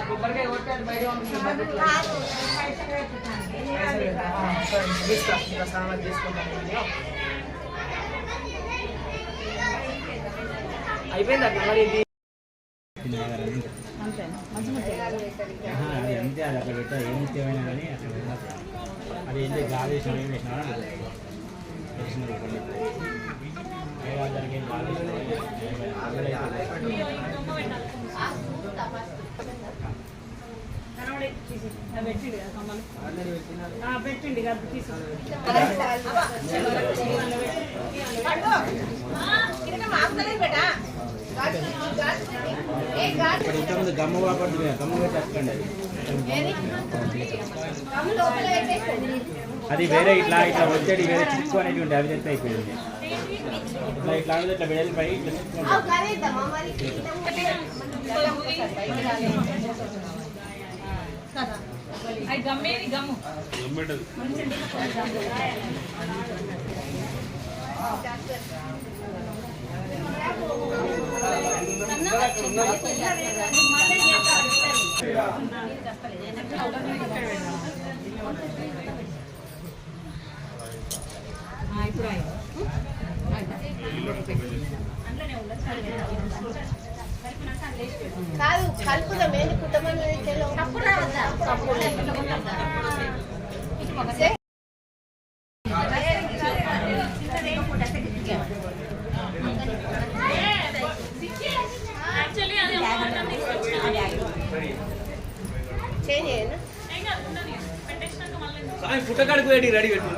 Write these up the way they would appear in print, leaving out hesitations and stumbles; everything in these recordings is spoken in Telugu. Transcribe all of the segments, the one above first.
కొబ్బరికాయ కొట్టి అది బయట పంపిస్తాను సామాన్ తీసుకుంటాను అయిపోయింది అట్లా మరి ఇది అది అంతే అది అక్కడ పెట్టా ఏం తేమైనా కానీ అక్కడ వెళ్ళదు అది ఏంటి గాలి వేసిన ఏం వేసినా దానికి గాలి పెట్టండి ఇంతకుముందు గమ్మ వాపడుతుంది గమ్మ పెట్టి వస్తుంది అది వేరే ఇట్లా ఇట్లా వచ్చేది వేరే చిక్కు అనేది ఉండే అవి ఎంత అయిపోయింది ఇట్లా ఇట్లా ఇట్లా వెళ్ళిపోయి ఇట్లా గమ్మేది గమ్ము ఇప్పుడు కాదు కలుపుదాం ఏంటి కుటుంబం పుట్టకాడికి రెడీ రెడీ పెట్టు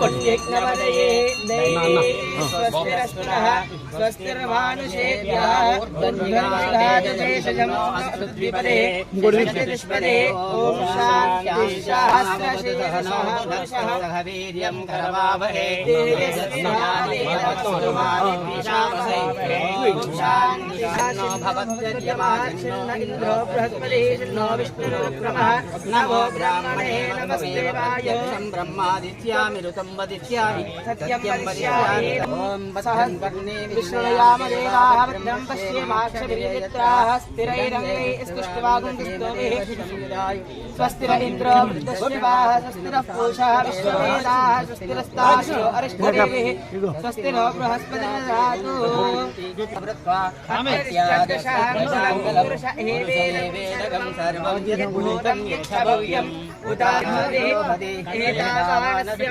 यज्ञपदये दैवे स्वस्तिरस्तुनः स्वस्तिर्मानुषेभ्यः ऊर्ध्वदिगन्तदेशजं पृथ्वीपदे गुरुविष्णुष्पदे ॐ शान्ति सहस्रशीर्षः वीर्यं करवावहे शान्ति भवत्यर्यमाच्छिन्न इन्द्रो बृहस्पति नो विष्णुरुक्रमः नमो ब्राह्मणे नमस्तेवाय ब्रह्मादित्यामिरुतं वदित्यामि सत्यं वदिष्यामि ॐ सहस्रवर्णे विष्णुयामदेवाः भद्रं पश्येमाक्षभिर्यत्राः स्थिरैरङ्गैः स्पृष्ट्वागुण्डस्तोभिः स्वस्तिर इन्द्रो वृद्धश्रिवाः स्वस्तिरः पूषः विश्ववेदाः स्वस्तिरस्ताशो अरिष्टदेः स्वस्तिरो बृहस्पतिर्दधातु वेदकं सर्वं यद्भूतं यच्छभव्यम् उदाहरणस्य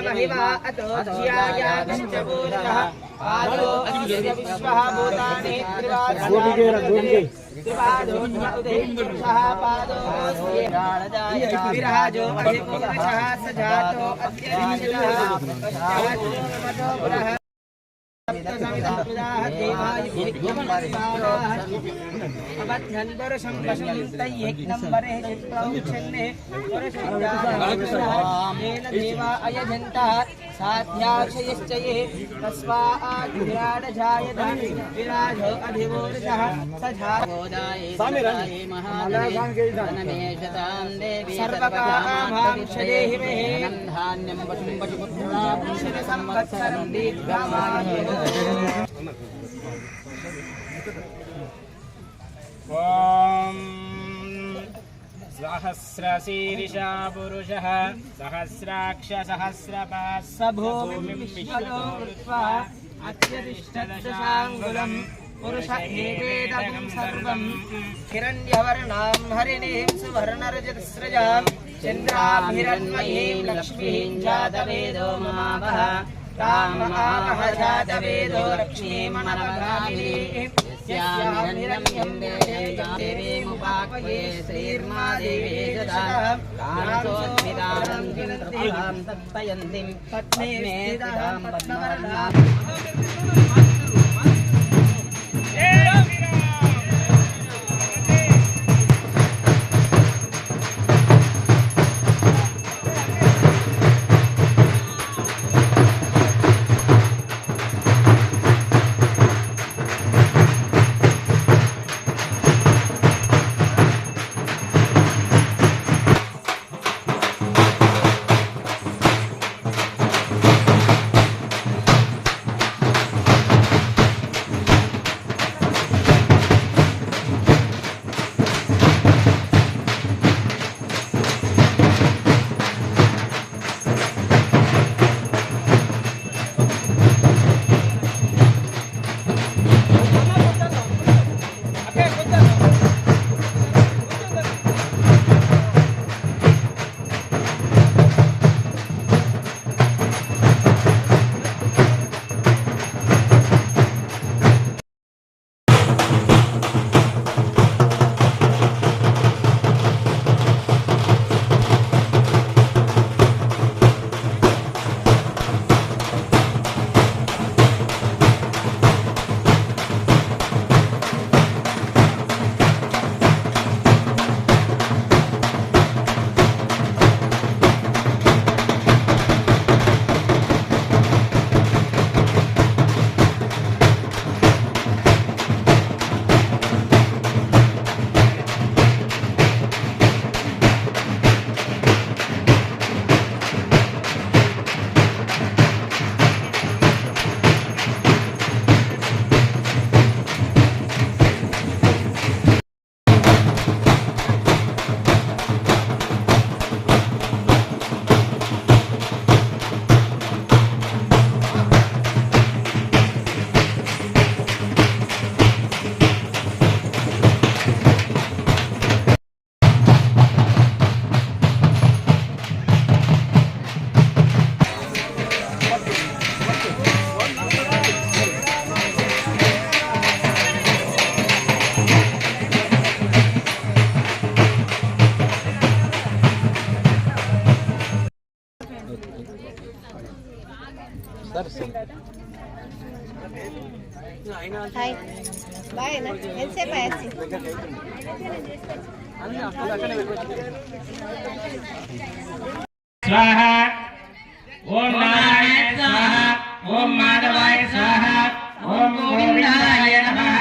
महिमा अतो ध्यायाश्चभूतः आदो अस्य विश्वः भूतानि त्रिपादोन्मउदैः पादोऽस्य विराजो अधिपुरुषः स जातो अद्य साध्याक्षयश्च ये तस्माद्विराडजायत विराजो अधिवोरुषः स जातोदाये महादेशतां देवी सर्वकामांशदेहि मे धान्यं वशुं पशुपुत्रां संवत्सरं दीर्घमायु ॐ सहस्रशीर्षा पुरुषः सहस्राक्ष सहस्रपात् स भूमिं विश्वतो कृत्वा अत्यतिष्ठदशाङ्गुलम् पुरुष एवेदं सर्वं हिरण्यवर्णां हरिणीं सुवर्णरजतस्रजां चन्द्राभिरण्मयीं लक्ष्मीं जातवेदो ममावः तामहावः जातवेदो लक्ष्मीमनवगामिनीं देवीमुपाक्वे श्रीर्मा देवी जदां कामसोद्भिदानं किन्तुं तत्पयन्तीं पद्मे स्थितां पद्मवर्णां హాయ్ బాయ్ నా ఎంతసేపు అయ్యాచి स्वाहा ओम नारायण स्वाहा ओम माधवाय स्वाहा ओम गोविंदाय नमः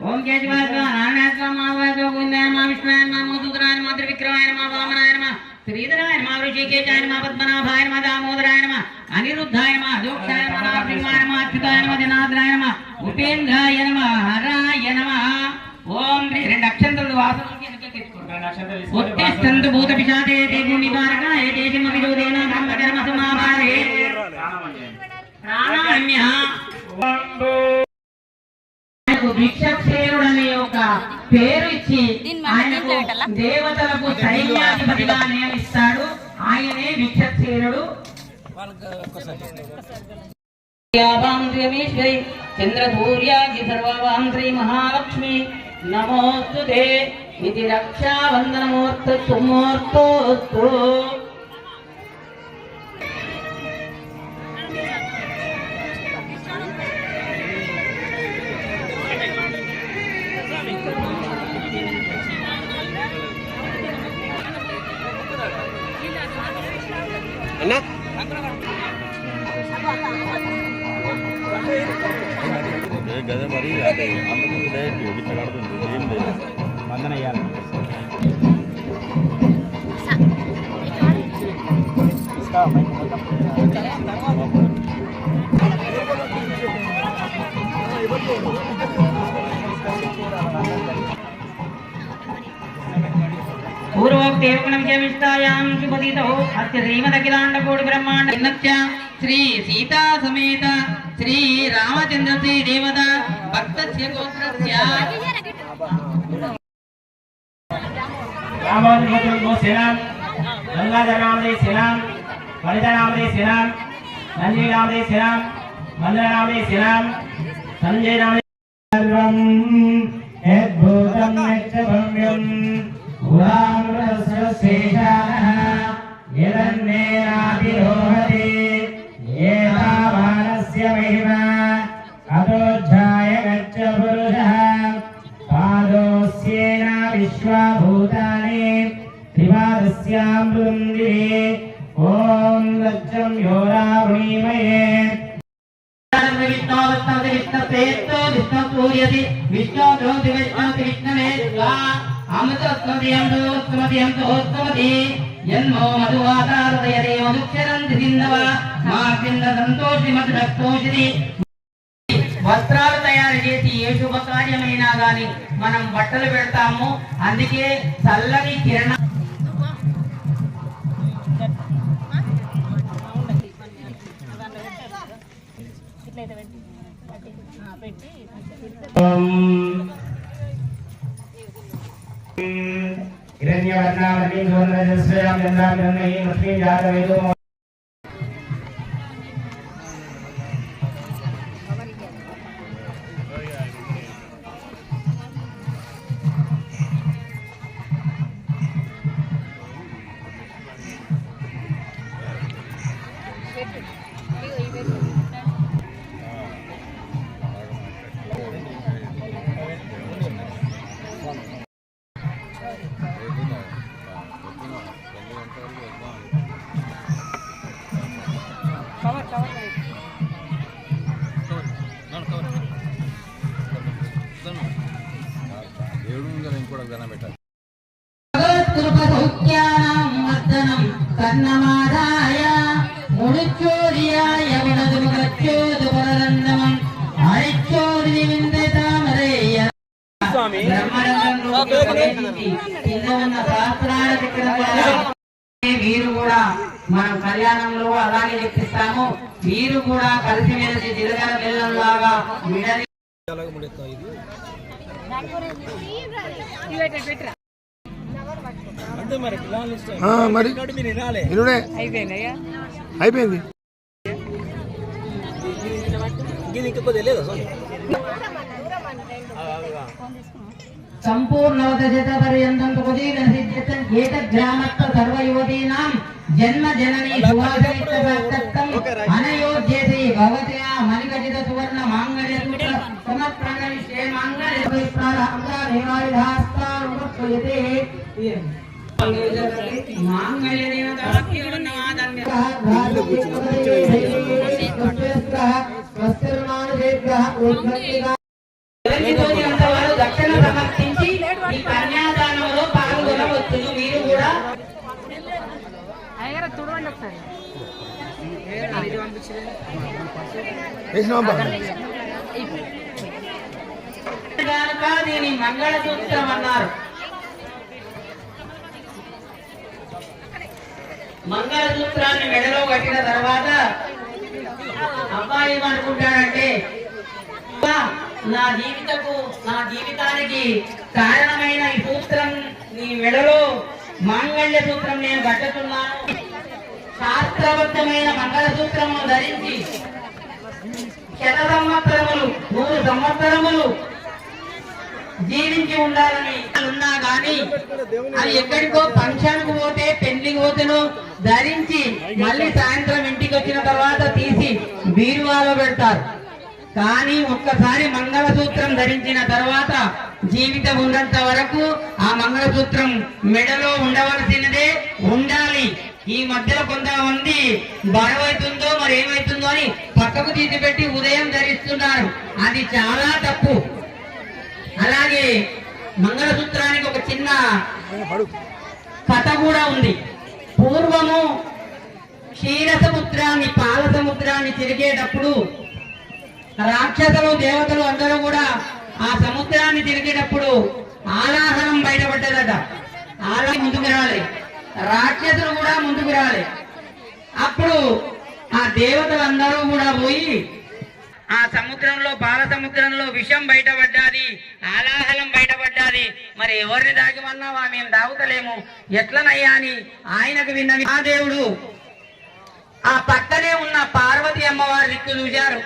ओम केशवाय स्वाहा नारायणाय स्वाहा माधवाय स्वाहा गोविंदाय नमः विष्णुवाय नमः मधुसूदनाय नमः त्रिविक्रमाय नमः वामनाय नमः श्रीधराय नमः ऋषिकेशाय नमः पद्मनाभाय नमः दामोदराय नमः अनिरुद्धाय नमः अधोक्षाय नमः नारसिंहाय नमः अच्युताय नमः जनार्दनाय नमः उपेन्द्राय नमः हराय नमः ओम రెండు అక్షంతలు వాసనకి ఎన్నిక తెచ్చుకుంటారు ఉత్తిష్టంతు భూత పిశాచే దేవు నివారకాయ దేశమ విరోధేన బ్రహ్మచర్మ సమాభారే ప్రాణాన్య భిక్షక్షేరుడనే ఒక పేరు ఇచ్చి ఆయనకు దేవతలకు సైన్యాధిపతిగా నియమిస్తాడు. ఆయనే భిక్షక్షేరుడు. చంద్రసూర్యాది సర్వవాంధ్రీ మహాలక్ష్మి నమోస్తుతే ఇది రక్షాబంధనమూర్తు మూర్తోస్తు. గదే మరి అదే అందుకు డైరెక్ట్ ఇట్లా కడుతుంది ఏం లేదు వందన అయ్యాలి పూర్వోక్తేవగుణం విస్తాయాం శుభదీతో అత్య శ్రీమదఖిలాండకోటి బ్రహ్మాండ నిత్యాం శ్రీ సీతా సమేత శ్రీ రామచంద్ర శ్రీ దేవత భక్తస్య గోత్రస్య रामोद्भवो सेनाम गंगाधर नामदे सेनाम वनिता नामदे सेनाम संजय नामदे सेनाम वंदना नामदे सेनाम संजय नामदे सर्वं यद्भूतं यच्चभव्यं उदामृतस्य शेषानः यदन्नेनाभिरोहति एतावानस्य महिमा अतोऽध्याय गच्छ पुरुषः पादोस्येन विश्वभूतानि त्रिपादस्यामृतं दिवे ॐ लज्जं योरावणीमये जन्मो मधुवातारदयरे मधुक्षरन्ति सिन्धव मार्किन्द संतोषि मधुरक्तोषिति వస్త్రాలు తయారు చేసి ఏ శుభకార్యమైనా గాని మనం బట్టలు పెడతాము. అందుకే చల్లని కిరణ हिरण्यवर्णावतीं सुवर्णरजस्वयां चन्द्रामिरन्मयीं लक्ष्मीं जातवेदो కన్నమాదాయ ముడిచోరియాయ వనదుమగచ్చోదు పరదండమం ఆయిచ్చోది విందే తామరేయ బ్రహ్మరంగంలో ప్రవేశించి కింద ఉన్న శాస్త్రాల చక్రం ద్వారా వీరు కూడా మనం కళ్యాణంలో అలాగే చెప్పిస్తాము. వీరు కూడా కలిసిమెలిసి జిలగల బెల్లంలాగా విడది అయిపోయింది. సంపూర్ణవదశత పర్యంతం కుదీన సిద్ధ్యతం ఏతగ్రామత్వ సర్వయువతీనాం జన్మ జననీ సువాసనిత్తం అనయోధ్యతే భగవత్యా మణికటిత సువర్ణ మాంగళ్య సూత్ర సమప్రకరిష్యే మాంగళ్య ప్రారంభ దేవాయుధాస్తానుపయతే మాంగళ్య దేవతాఖ్యోన్నవాదన్య వారు దక్షిణ సమర్పించి ఈ కన్యాదానంలో పాల్గొనవచ్చును. మీరు కూడా చూడండి ఒకసారి కనుక దీని మంగళసూత్రం అన్నారు. మంగళసూత్రాన్ని మెడలో కట్టిన తర్వాత అబ్బాయి ఏమనుకుంటాడంటే నా జీవితానికి కారణమైన ఈ సూత్రం నీ మెడలో మాంగళ్య సూత్రం నేను కట్టుతున్నాను. శాస్త్రబద్ధమైన మంగళసూత్రము ధరించి 100 సంవత్సరములు 100 సంవత్సరములు జీవించి ఉండాలని ఉన్నా గాని అది ఎక్కడికో ఫంక్షన్ కు పోతే పెళ్లికి పోతేనో ధరించి మళ్ళీ సాయంత్రం ఇంటికి వచ్చిన తర్వాత తీసి బీరువాలో పెడతారు. కానీ ఒక్కసారి మంగళసూత్రం ధరించిన తర్వాత జీవితం ఉన్నంత వరకు ఆ మంగళసూత్రం మెడలో ఉండవలసినదే ఉండాలి. ఈ మధ్యలో కొంతమంది బరువైతుందో మరి ఏమైతుందో అని పక్కకు తీసిపెట్టి ఉదయం ధరిస్తున్నారు. అది చాలా తప్పు. అలాగే మంగళసూత్రానికి ఒక చిన్న కథ కూడా ఉంది. పూర్వము క్షీర సముద్రాన్ని పాల సముద్రాన్ని తిరిగేటప్పుడు రాక్షసులు దేవతలు అందరూ కూడా ఆ సముద్రాన్ని తిరిగేటప్పుడు ఆలాహనం బయటపడ్డదట. ఆలా ముందుకు రాలే, రాక్షసులు కూడా ముందుకు రాలే. అప్పుడు ఆ దేవతలందరూ కూడా పోయి ఆ సముద్రంలో పాల సముద్రంలో విషం బయటపడ్డాది, ఆలాహలం బయటపడ్డాది, మరి ఎవరిని దాగిమన్నావా మేము దాగుతలేము ఎట్లనయ్యా అని ఆయనకు విన్న ఆ దేవుడు ఆ పక్కనే ఉన్న పార్వతి అమ్మవారి దిక్కు చూశారు.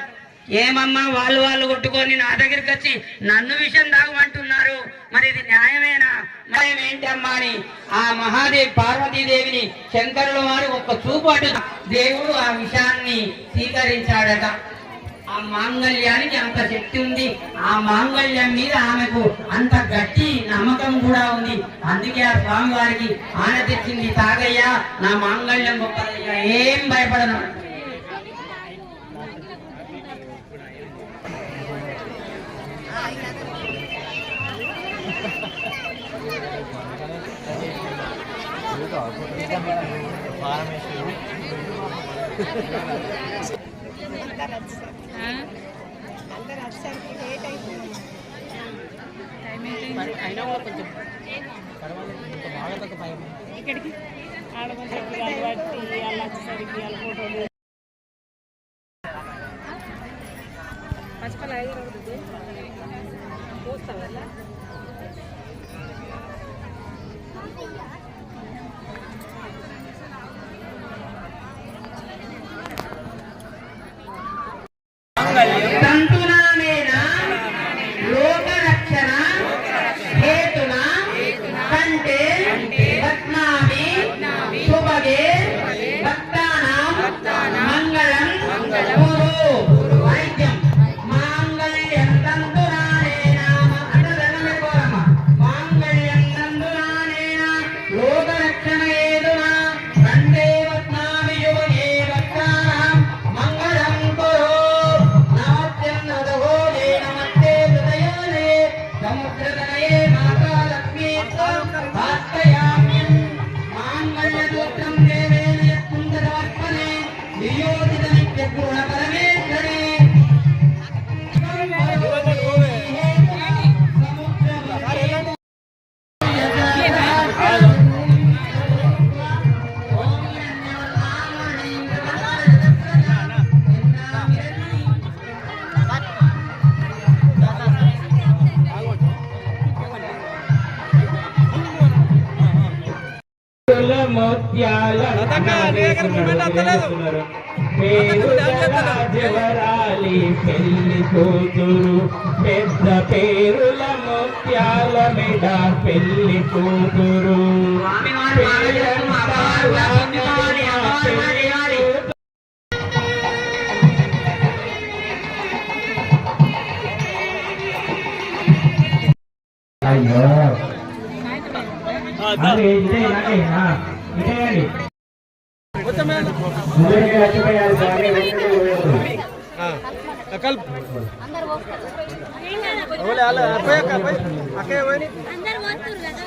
ఏమమ్మా వాళ్ళు కొట్టుకొని నా దగ్గరికి వచ్చి నన్ను విషయం దాగమంటున్నారు, మరి ఇది న్యాయమేనా, న్యాయం ఏంటమ్మా అని ఆ మహాదేవి పార్వతీదేవిని శంకరుల వారు ఒక్క చూపు అటు దేవుడు ఆ విషయాన్ని స్వీకరించాడట. ఆ మాంగళ్యానికి అంత శక్తి ఉంది, ఆ మాంగళ్యం మీద ఆమెకు అంత గట్టి నమ్మకం కూడా ఉంది. అందుకే ఆ స్వామి వారికి ఆన తెచ్చింది, తాగయ్యా నా మాంగళ్యం గొప్పదయ్యా, ఏం భయపడను. అందరు వచ్చేసరికి లేట్ అయిపోయింది. ఇక్కడికి ఆడపడికి అలవాటి అలా వచ్చేసరికి అలా ఫోటోలు పచ్చిపల్లి 5 అవుతుంది పోస్తావు కదా. సంతునానేనా లోకరక్షణ హేతునా కంటే రత్నామి శుభగే భక్తానాం మంగళం కురు వైద్యం మాంగళ్యం తంతునానేనా మాంగళ్యం తంతునానేనా లోకరక్షణ హేతునా కంటే రత్నామి శుభగే భక్తానాం మంగళం కురు సముద్రతనయే మాతా లక్ష్మీ భాస్తయామ్యం మాంగళ్యసూత్రం దేవేన యత్కుందరవర్పణే నియోజిత నిత్యగృహ పరమేశ్వరి ముత్యాల జవరాలి పెళ్లి కూతురు పెద్ద పేరుల ముత్యాల మెడ పెళ్లి కూతురు అదే ఇదే ఇలాగే ఇదేయండి ముందరికి వచ్చిపోయారు బాగా कल बोले आला अपोया का भाई आके होय नी अंदर वस्तुर కదా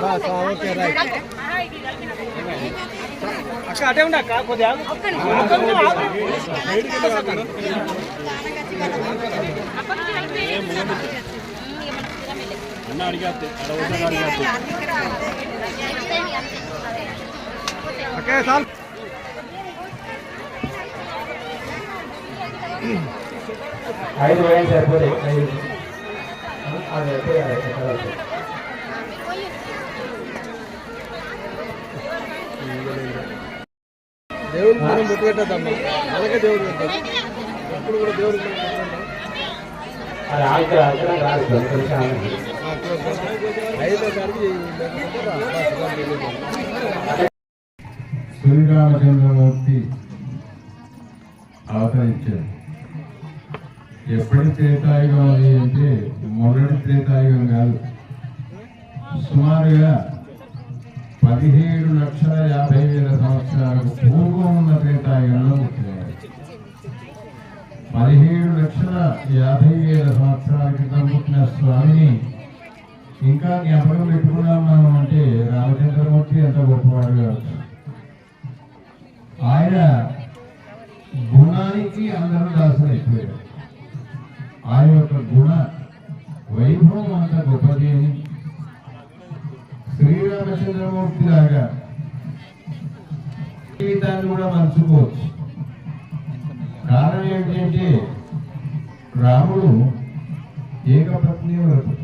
बस ओके राइट అక్క అటే ఉండ అక్క కొద్దిగా అన్న అడిగాతే ఓకే సాల్ ఐదు వేలు సరిపోతాయి అదే దేవుడు మనం బొట్టు పెట్టద్దమ్మా అలాగే దేవుడు పెట్టారు ఎప్పుడు కూడా దేవుడు అది ఆగ్రహం రాదు శ్రీరామచంద్రమూర్తి అవతరించారు. ఎప్పటి త్రేతాయుగం అది అంటే మొదటి త్రేతాయుగం కాదు, సుమారుగా 17,50,000 సంవత్సరాలకు పూర్వం ఉన్న త్రేతాయుగంలో పుట్టినారు. 17,50,000 సంవత్సరాల క్రితం పుట్టిన స్వామిని ఇంకా జ్ఞాపకం పెట్టుకున్నాం మనం అంటే రామచంద్రమూర్తి ఎంత గొప్పవాడు కావచ్చు. ఆయన గుణానికి అందరూ దాసులైపోయారు. ఆయన యొక్క గుణ వైభవం అంత గొప్పది అని శ్రీరామచంద్రమూర్తి లాగా జీవితాన్ని కూడా మర్చుకోవచ్చు. కారణం ఏంటంటే రాముడు ఏకపత్ని వ్రతుడు,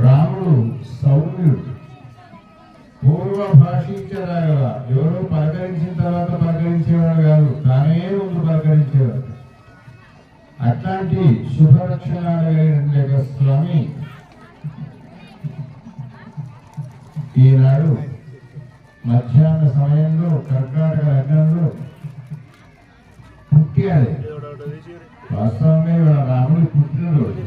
రాముడు సౌమ్యుడు, పూర్వ భాషించరాగల ఎవరో పలకరించిన తర్వాత పలకరించేవాడు కాదు, తానే ముందు పలకరించేవాడు. అట్లాంటి శుభలక్షణాలు కలిగిన స్వామి ఈనాడు మధ్యాహ్న సమయంలో కర్కాటక లగ్నంలో పుట్టాడు. వాస్తవంగా రాముడి పుట్టినరోజు.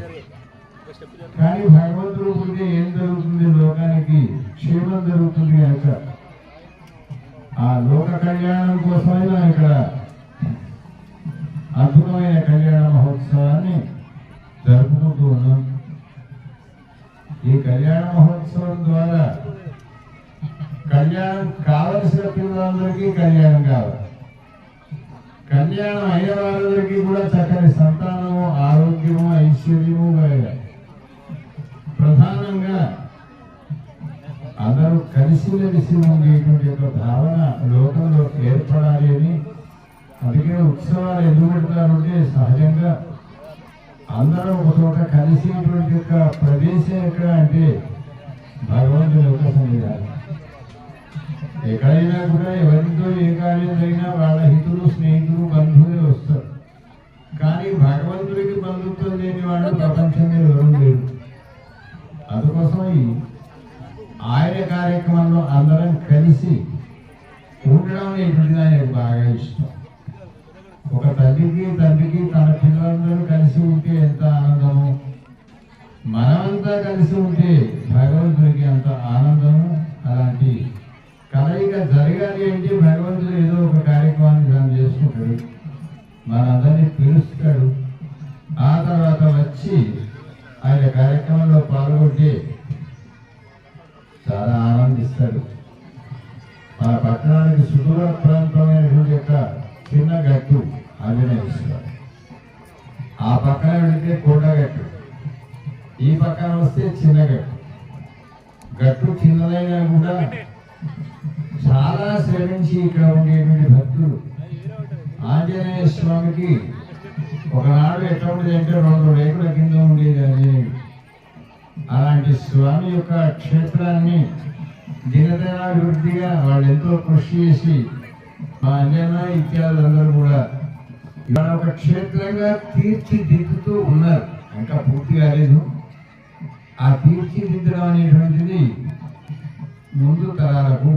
కానీ భగవంతుడు పుట్టితే ఏం జరుగుతుంది? లోకానికి క్షేమం జరుగుతుంది కనుక ఆ లోక కళ్యాణం కోసమైనా ఇక్కడ అద్భుతమైన కళ్యాణ మహోత్సవాన్ని జరుపుకుంటూ ఉన్నాం. ఈ కళ్యాణ మహోత్సవం ద్వారా కళ్యాణం కావలసిన పిల్లలందరికీ కళ్యాణం కావాలి, కళ్యాణం అయిన వాళ్ళందరికీ కూడా చక్కని సంతానము, ఆరోగ్యము, ఐశ్వర్యము కలగాలి. ప్రధానంగా అందరూ కలిసిమెలిసి ఉండేటువంటి ఒక భావన లోకంలో ఏర్పడాలి అని. అందుకే ఉత్సవాలు ఎందుకు పెడతారంటే సహజంగా అందరూ ఒక చోట కలిసేటువంటి యొక్క ప్రదేశం ఎక్కడ అంటే భగవంతుని యొక్క సన్నిధానం. ఎక్కడైనా కూడా ఎవరితో ఏ కార్యం జరిగినా వాళ్ళ హితులు, స్నేహితులు, బంధువులే వస్తారు. కానీ భగవంతుడికి బంధుత్వం లేని వాళ్ళు ప్రపంచంలో ఎవరు లేరు. అందుకోసం ఆయన కార్యక్రమంలో అందరం కలిసి ఉండడం అనేటువంటిది ఆయనకు బాగా ఇష్టం. ఒక తల్లికి తండ్రికి తన పిల్లలందరూ కలిసి ఉంటే ఎంత ఆనందము, మనమంతా కలిసి ఉంటే భగవంతుడికి అంత ఆనందము. అలాంటి కలయిక జరగాలి అంటే భగవంతుడు ఏదో ఒక కార్యక్రమాన్ని దాన్ని చేసుకుంటాడు, మనందరినీ పిలుస్తాడు. ఆ తర్వాత వచ్చి ఆయన కార్యక్రమంలో పాల్గొంటే చాలా ఆనందిస్తాడు. మన పట్టణానికి సుదూర ప్రాంతమైనటువంటి యొక్క చిన్న గట్టు అభినయిస్తాడు. ఆ పక్కన వెళితే కొండగట్టు, ఈ పక్కన వస్తే చిన్న గట్టు. గట్టు చిన్నదైనా కూడా చాలా శ్రమించి ఇక్కడ ఉండేటువంటి భక్తులు ఆంజనేయ స్వామికి ఒకనాడు ఎట్లా ఉండేది అంటే 2 రేకుల కింద ఉండేది ఆంజనేయుడు. అలాంటి స్వామి యొక్క క్షేత్రాన్ని దినదినాభివృద్ధిగా వాళ్ళు ఎంతో కృషి చేసి మా అంజన ఇత్యాదులందరూ కూడా ఇవాళ ఒక క్షేత్రంగా తీర్చిదిద్దుతూ ఉన్నారు. ఇంకా పూర్తి కాలేదు. ఆ తీర్చిదిద్దడం అనేటువంటిది ముందు తరాలకు